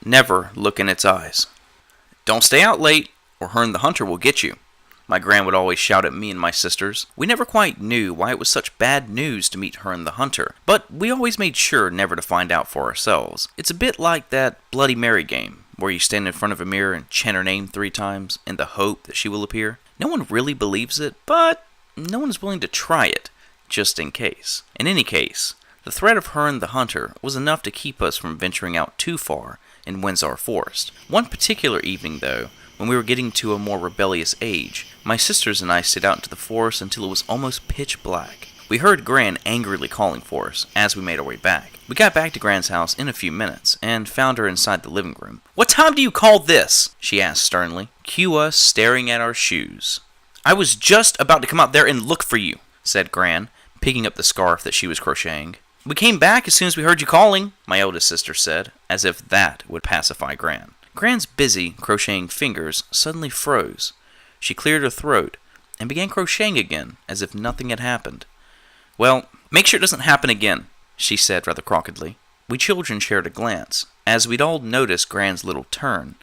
Never look in its eyes. Don't stay out late, or Hern the Hunter will get you. My gran would always shout at me and my sisters. We never quite knew why it was such bad news to meet Hern the Hunter, but we always made sure never to find out for ourselves. It's a bit like that Bloody Mary game, where you stand in front of a mirror and chant her name 3 times in the hope that she will appear. No one really believes it, but no one is willing to try it, just in case. In any case, the threat of Hern the Hunter was enough to keep us from venturing out too far in Windsor Forest. One particular evening, though, when we were getting to a more rebellious age, my sisters and I stayed out into the forest until it was almost pitch black. We heard Gran angrily calling for us as we made our way back. We got back to Gran's house in a few minutes and found her inside the living room. "What time do you call this?" she asked sternly. Cue us staring at our shoes. "I was just about to come out there and look for you," said Gran, picking up the scarf that she was crocheting. "We came back as soon as we heard you calling," my eldest sister said, as if that would pacify Gran. Gran's busy crocheting fingers suddenly froze. She cleared her throat and began crocheting again as if nothing had happened. "Well, make sure it doesn't happen again," she said rather crookedly. We children shared a glance, as we'd all noticed Gran's little turn.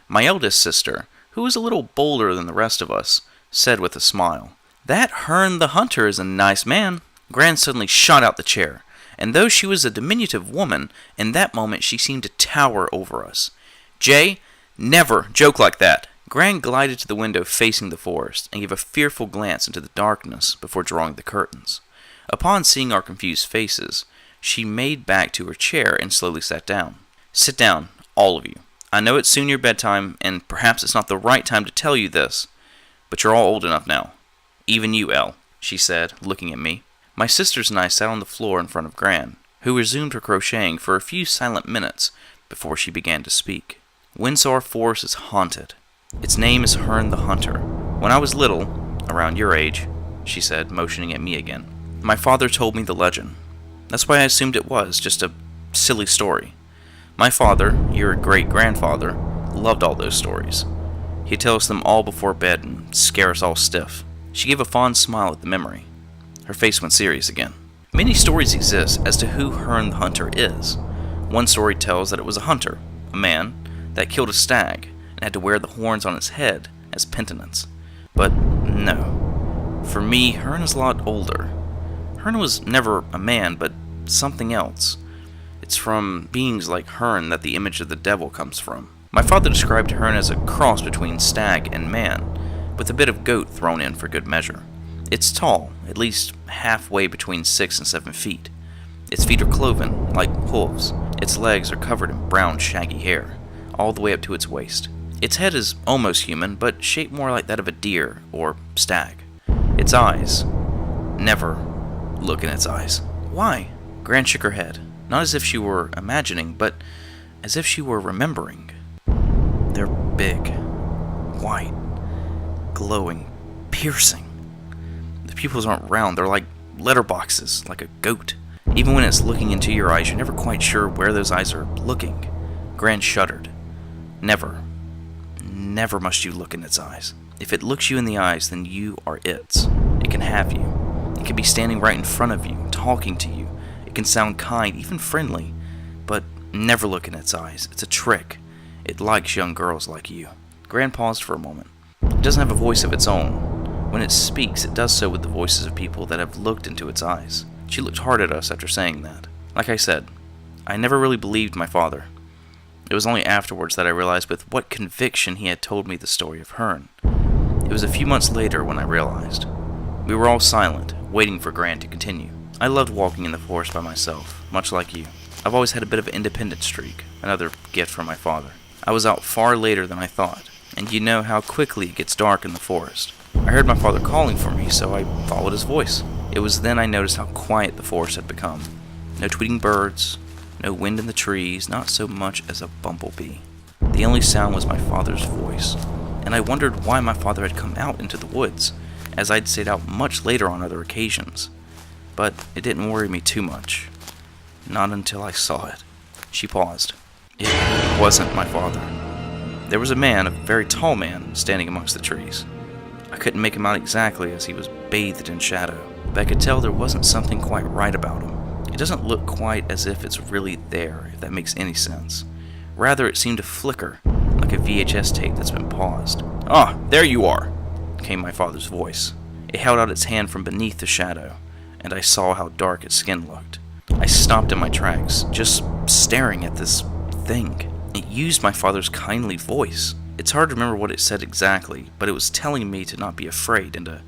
My eldest sister, who was a little bolder than the rest of us, said with a smile, "That Hern the Hunter is a nice man." Gran suddenly shot out the chair, and though she was a diminutive woman, in that moment she seemed to tower over us. "Jay, never joke like that." Gran glided to the window facing the forest and gave a fearful glance into the darkness before drawing the curtains. Upon seeing our confused faces, she made back to her chair and slowly sat down. "Sit down, all of you. I know it's soon your bedtime, and perhaps it's not the right time to tell you this, but you're all old enough now. Even you, Elle," she said, looking at me. My sisters and I sat on the floor in front of Gran, who resumed her crocheting for a few silent minutes before she began to speak. "Windsor Forest is haunted. Its name is Hern the Hunter. When I was little, around your age," she said, motioning at me again, "my father told me the legend. That's why I assumed it was just a silly story. My father, your great-grandfather, loved all those stories. He'd tell us them all before bed and scare us all stiff." She gave a fond smile at the memory. Her face went serious again. "Many stories exist as to who Hern the Hunter is. One story tells that it was a hunter, a man, that killed a stag and had to wear the horns on his head as penitence. But no. For me, Hern is a lot older. Hern was never a man, but something else. It's from beings like Hern that the image of the devil comes from. My father described Hern as a cross between stag and man, with a bit of goat thrown in for good measure. It's tall, at least halfway between 6 and 7 feet. Its feet are cloven, like hooves. Its legs are covered in brown, shaggy hair, all the way up to its waist. Its head is almost human, but shaped more like that of a deer or stag. Its eyes. Never look in its eyes." "Why?" Gran shook her head, not as if she were imagining, but as if she were remembering. "They're big, white, glowing, piercing. The pupils aren't round, they're like letterboxes, like a goat. Even when it's looking into your eyes, you're never quite sure where those eyes are looking." Gran shuddered. Never must you look in its eyes. If it looks you in the eyes, then you are its. It can have you. It can be standing right in front of you, talking to you. It can sound kind, even friendly. But never look in its eyes. It's a trick. It likes young girls like you." Gran paused for a moment. "It doesn't have a voice of its own. When it speaks, it does so with the voices of people that have looked into its eyes." She looked hard at us after saying that. Like I said, I never really believed my father. It was only afterwards that I realized with what conviction he had told me the story of Hern. It was a few months later when I realized. We were all silent, waiting for Gran to continue. I loved walking in the forest by myself, much like you. I've always had a bit of an independent streak, another gift from my father. I was out far later than I thought, and you know how quickly it gets dark in the forest. I heard my father calling for me, so I followed his voice. It was then I noticed how quiet the forest had become. No tweeting birds, no wind in the trees, not so much as a bumblebee. The only sound was my father's voice, and I wondered why my father had come out into the woods, as I'd stayed out much later on other occasions. But it didn't worry me too much. Not until I saw it. She paused. It wasn't my father. There was a man, a very tall man, standing amongst the trees. I couldn't make him out exactly as he was bathed in shadow, but I could tell there wasn't something quite right about him. It doesn't look quite as if it's really there, if that makes any sense. Rather, it seemed to flicker, like a VHS tape that's been paused. "Ah, there you are," came my father's voice. It held out its hand from beneath the shadow, and I saw how dark its skin looked. I stopped in my tracks, just staring at this thing. It used my father's kindly voice. It's hard to remember what it said exactly, but it was telling me to not be afraid and to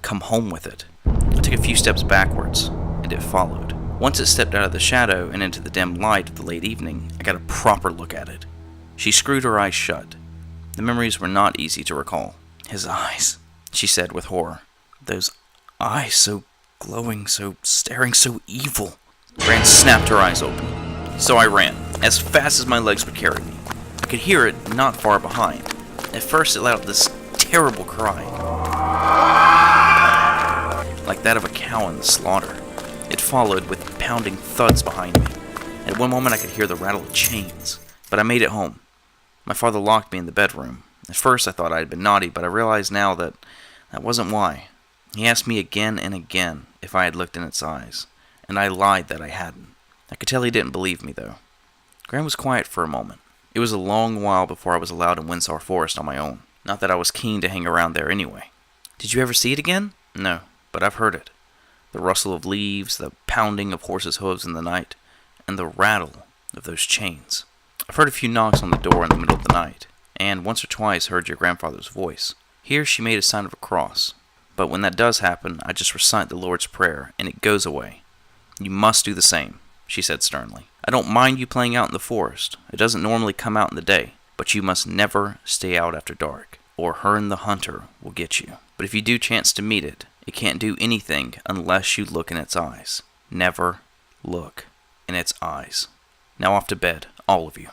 come home with it. I took a few steps backwards, and it followed. Once it stepped out of the shadow and into the dim light of the late evening, I got a proper look at it. She screwed her eyes shut. The memories were not easy to recall. "His eyes," she said with horror. "Those eyes, so glowing, so staring, so evil." Gran snapped her eyes open. So I ran, as fast as my legs would carry me. I could hear it not far behind. At first it let out this terrible cry, like that of a cow in the slaughter. It followed with pounding thuds behind me. At one moment I could hear the rattle of chains, but I made it home. My father locked me in the bedroom. At first I thought I had been naughty, but I realized now that that wasn't why. He asked me again and again if I had looked in its eyes, and I lied that I hadn't. I could tell he didn't believe me, though. Gran was quiet for a moment. It was a long while before I was allowed in Windsor Forest on my own. Not that I was keen to hang around there anyway. "Did you ever see it again?" "No, but I've heard it. The rustle of leaves, the pounding of horses' hooves in the night, and the rattle of those chains. I've heard a few knocks on the door in the middle of the night, and once or twice heard your grandfather's voice." Here she made a sign of a cross. "But when that does happen, I just recite the Lord's Prayer, and it goes away. You must do the same," she said sternly. "I don't mind you playing out in the forest. It doesn't normally come out in the day, but you must never stay out after dark, or Herne the Hunter will get you. But if you do chance to meet it, it can't do anything unless you look in its eyes. Never look in its eyes. Now off to bed, all of you."